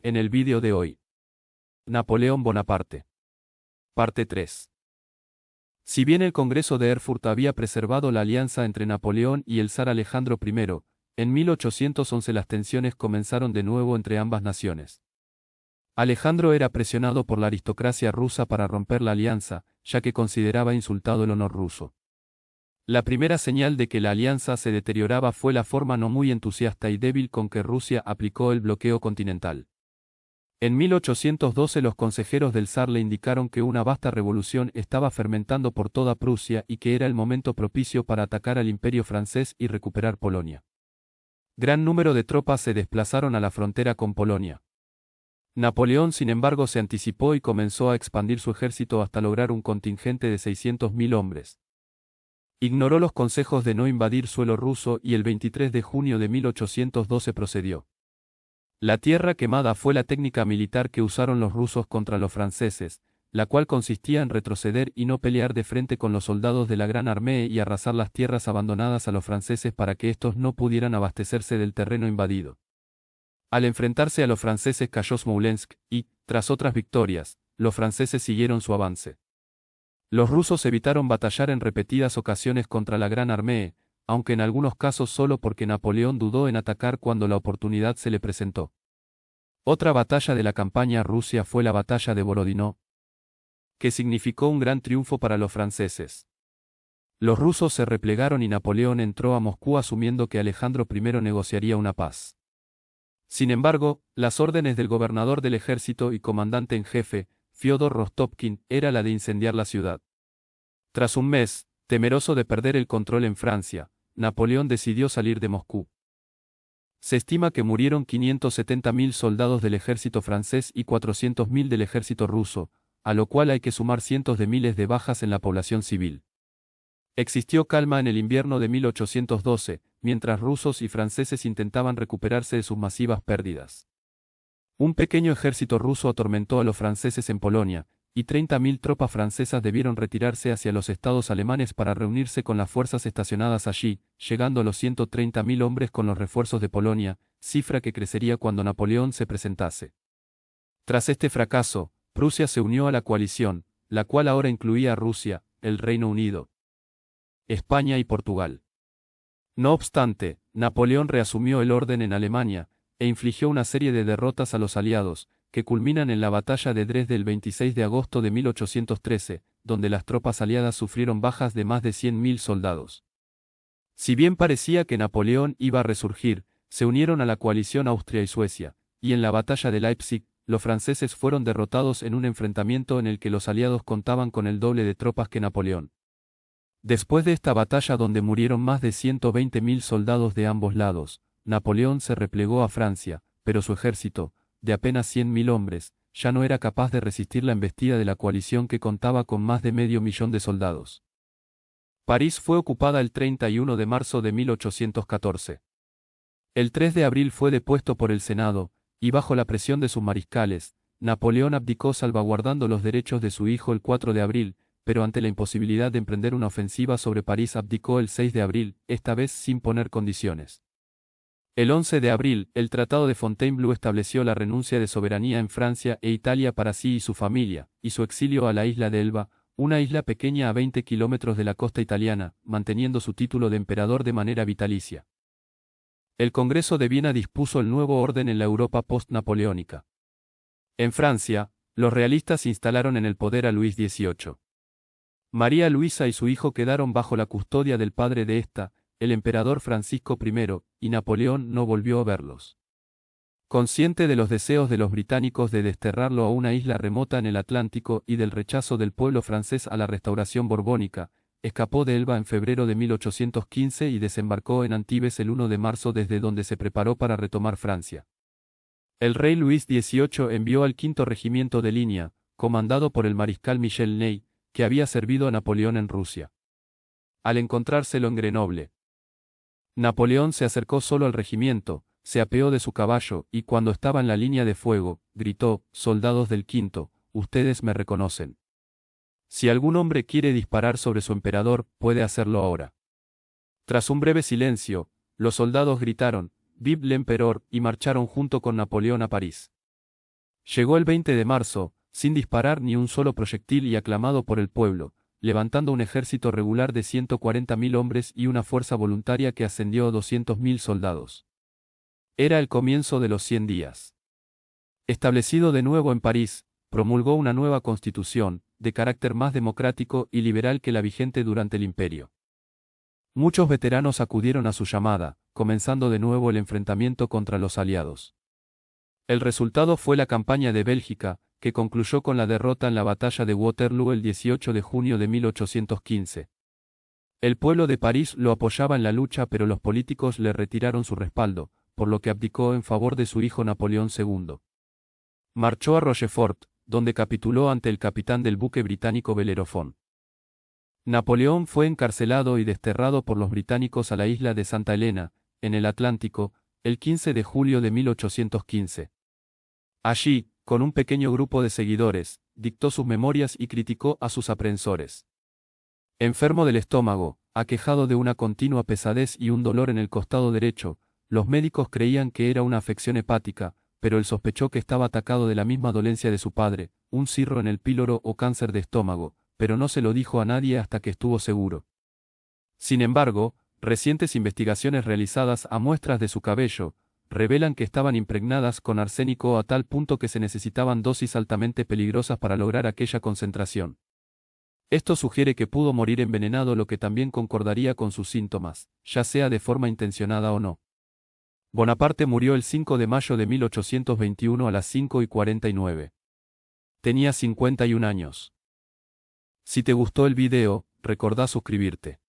En el vídeo de hoy, Napoleón Bonaparte. Parte 3. Si bien el Congreso de Erfurt había preservado la alianza entre Napoleón y el zar Alejandro I, en 1811 las tensiones comenzaron de nuevo entre ambas naciones. Alejandro era presionado por la aristocracia rusa para romper la alianza, ya que consideraba insultado el honor ruso. La primera señal de que la alianza se deterioraba fue la forma no muy entusiasta y débil con que Rusia aplicó el bloqueo continental. En 1812 los consejeros del zar le indicaron que una vasta revolución estaba fermentando por toda Prusia y que era el momento propicio para atacar al imperio francés y recuperar Polonia. Gran número de tropas se desplazaron a la frontera con Polonia. Napoleón, sin embargo, se anticipó y comenzó a expandir su ejército hasta lograr un contingente de 600.000 hombres. Ignoró los consejos de no invadir suelo ruso y el 23 de junio de 1812 procedió. La tierra quemada fue la técnica militar que usaron los rusos contra los franceses, la cual consistía en retroceder y no pelear de frente con los soldados de la Gran Armée y arrasar las tierras abandonadas a los franceses para que éstos no pudieran abastecerse del terreno invadido. Al enfrentarse a los franceses cayó Smolensk y, tras otras victorias, los franceses siguieron su avance. Los rusos evitaron batallar en repetidas ocasiones contra la Gran Armée, aunque en algunos casos solo porque Napoleón dudó en atacar cuando la oportunidad se le presentó. Otra batalla de la campaña rusa fue la batalla de Borodino, que significó un gran triunfo para los franceses. Los rusos se replegaron y Napoleón entró a Moscú asumiendo que Alejandro I negociaría una paz. Sin embargo, las órdenes del gobernador del ejército y comandante en jefe, Fyodor Rostopkin, era la de incendiar la ciudad. Tras un mes, temeroso de perder el control en Francia, Napoleón decidió salir de Moscú. Se estima que murieron 570.000 soldados del ejército francés y 400.000 del ejército ruso, a lo cual hay que sumar cientos de miles de bajas en la población civil. Existió calma en el invierno de 1812, mientras rusos y franceses intentaban recuperarse de sus masivas pérdidas. Un pequeño ejército ruso atormentó a los franceses en Polonia, y 30.000 tropas francesas debieron retirarse hacia los estados alemanes para reunirse con las fuerzas estacionadas allí, llegando a los 130.000 hombres con los refuerzos de Polonia, cifra que crecería cuando Napoleón se presentase. Tras este fracaso, Prusia se unió a la coalición, la cual ahora incluía a Rusia, el Reino Unido, España y Portugal. No obstante, Napoleón reasumió el orden en Alemania, e infligió una serie de derrotas a los aliados, que culminan en la batalla de Dresde el 26 de agosto de 1813, donde las tropas aliadas sufrieron bajas de más de 100.000 soldados. Si bien parecía que Napoleón iba a resurgir, se unieron a la coalición Austria y Suecia, y en la batalla de Leipzig, los franceses fueron derrotados en un enfrentamiento en el que los aliados contaban con el doble de tropas que Napoleón. Después de esta batalla donde murieron más de 120.000 soldados de ambos lados, Napoleón se replegó a Francia, pero su ejército, de apenas 100.000 hombres, ya no era capaz de resistir la embestida de la coalición que contaba con más de 500.000 de soldados. París fue ocupada el 31 de marzo de 1814. El 3 de abril fue depuesto por el Senado, y bajo la presión de sus mariscales, Napoleón abdicó salvaguardando los derechos de su hijo el 4 de abril, pero ante la imposibilidad de emprender una ofensiva sobre París abdicó el 6 de abril, esta vez sin poner condiciones. El 11 de abril, el Tratado de Fontainebleau estableció la renuncia de soberanía en Francia e Italia para sí y su familia, y su exilio a la isla de Elba, una isla pequeña a 20 kilómetros de la costa italiana, manteniendo su título de emperador de manera vitalicia. El Congreso de Viena dispuso el nuevo orden en la Europa post-napoleónica. En Francia, los realistas instalaron en el poder a Luis XVIII. María Luisa y su hijo quedaron bajo la custodia del padre de esta, el emperador Francisco I, y Napoleón no volvió a verlos. Consciente de los deseos de los británicos de desterrarlo a una isla remota en el Atlántico y del rechazo del pueblo francés a la restauración borbónica, escapó de Elba en febrero de 1815 y desembarcó en Antibes el 1 de marzo desde donde se preparó para retomar Francia. El rey Luis XVIII envió al V Regimiento de Línea, comandado por el mariscal Michel Ney, que había servido a Napoleón en Rusia. Al encontrárselo en Grenoble, Napoleón se acercó solo al regimiento, se apeó de su caballo y cuando estaba en la línea de fuego, gritó: «Soldados del quinto, ustedes me reconocen. Si algún hombre quiere disparar sobre su emperador, puede hacerlo ahora». Tras un breve silencio, los soldados gritaron: «Vive l'Empereur» y marcharon junto con Napoleón a París. Llegó el 20 de marzo, sin disparar ni un solo proyectil y aclamado por el pueblo, levantando un ejército regular de 140.000 hombres y una fuerza voluntaria que ascendió a 200.000 soldados. Era el comienzo de los 100 días. Establecido de nuevo en París, promulgó una nueva constitución, de carácter más democrático y liberal que la vigente durante el imperio. Muchos veteranos acudieron a su llamada, comenzando de nuevo el enfrentamiento contra los aliados. El resultado fue la campaña de Bélgica, que concluyó con la derrota en la batalla de Waterloo el 18 de junio de 1815. El pueblo de París lo apoyaba en la lucha, pero los políticos le retiraron su respaldo, por lo que abdicó en favor de su hijo Napoleón II. Marchó a Rochefort, donde capituló ante el capitán del buque británico Bellerophon. Napoleón fue encarcelado y desterrado por los británicos a la isla de Santa Elena, en el Atlántico, el 15 de julio de 1815. Allí, con un pequeño grupo de seguidores, dictó sus memorias y criticó a sus aprehensores. Enfermo del estómago, aquejado de una continua pesadez y un dolor en el costado derecho, los médicos creían que era una afección hepática, pero él sospechó que estaba atacado de la misma dolencia de su padre, un cirro en el píloro o cáncer de estómago, pero no se lo dijo a nadie hasta que estuvo seguro. Sin embargo, recientes investigaciones realizadas a muestras de su cabello, revelan que estaban impregnadas con arsénico a tal punto que se necesitaban dosis altamente peligrosas para lograr aquella concentración. Esto sugiere que pudo morir envenenado, lo que también concordaría con sus síntomas, ya sea de forma intencionada o no. Bonaparte murió el 5 de mayo de 1821 a las 5:49. Tenía 51 años. Si te gustó el video, recordá suscribirte.